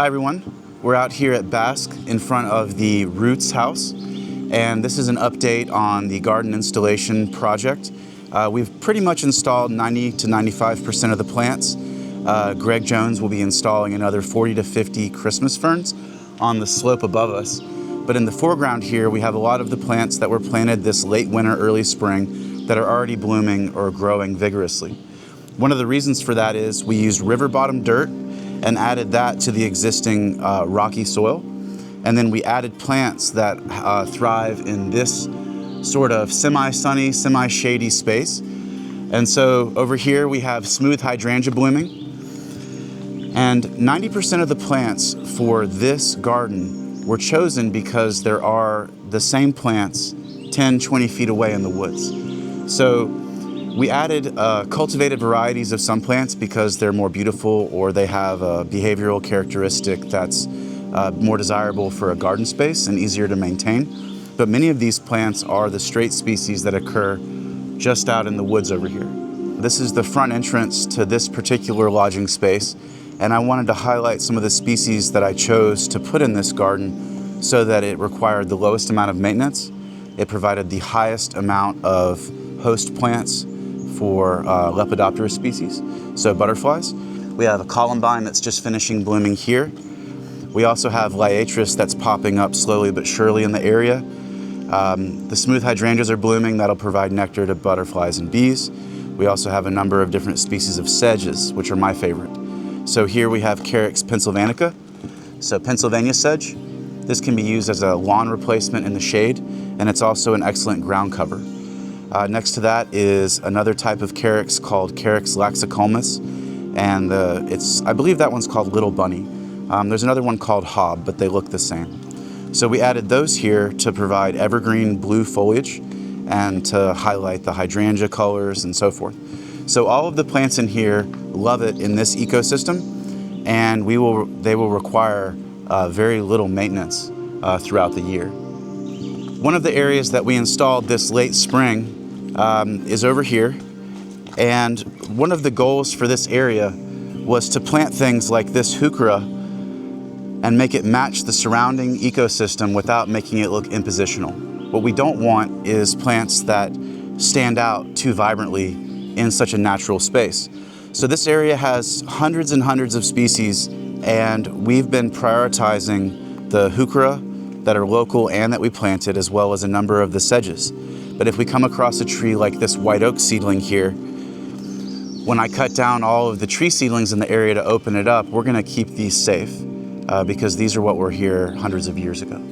Hi everyone, we're out here at Bask in front of the Roots house, and this is an update on the garden installation project. We've pretty much installed 90 to 95% of the plants. Greg Jones will be installing another 40 to 50 Christmas ferns on the slope above us. But in the foreground here, we have a lot of the plants that were planted this late winter, early spring that are already blooming or growing vigorously. One of the reasons for that is we used river bottom dirt and added that to the existing rocky soil. And then we added plants that thrive in this sort of semi-sunny, semi-shady space. And so over here we have smooth hydrangea blooming. And 90% of the plants for this garden were chosen because there are the same plants 10, 20 feet away in the woods. So we added cultivated varieties of some plants because they're more beautiful or they have a behavioral characteristic that's more desirable for a garden space and easier to maintain. But many of these plants are the straight species that occur just out in the woods over here. This is the front entrance to this particular lodging space, and I wanted to highlight some of the species that I chose to put in this garden so that it required the lowest amount of maintenance. It provided the highest amount of host plants for Lepidoptera species, so butterflies. We have a columbine that's just finishing blooming here. We also have liatris that's popping up slowly but surely in the area. The smooth hydrangeas are blooming. That'll provide nectar to butterflies and bees. We also have a number of different species of sedges, which are my favorite. So here we have Carex pennsylvanica, so Pennsylvania sedge. This can be used as a lawn replacement in the shade, and it's also an excellent ground cover. Next to that is another type of Carex called Carex laxicolmus, and I believe that one's called Little Bunny. There's another one called Hob, but they look the same. So we added those here to provide evergreen blue foliage and to highlight the hydrangea colors and so forth. So all of the plants in here love it in this ecosystem, and they will require very little maintenance throughout the year. One of the areas that we installed this late spring is over here, and one of the goals for this area was to plant things like this heuchera and make it match the surrounding ecosystem without making it look impositional. What we don't want is plants that stand out too vibrantly in such a natural space. So this area has hundreds and hundreds of species, and we've been prioritizing the heuchera that are local and that we planted, as well as a number of the sedges. But if we come across a tree like this white oak seedling here, when I cut down all of the tree seedlings in the area to open it up, we're gonna keep these safe because these are what were here hundreds of years ago.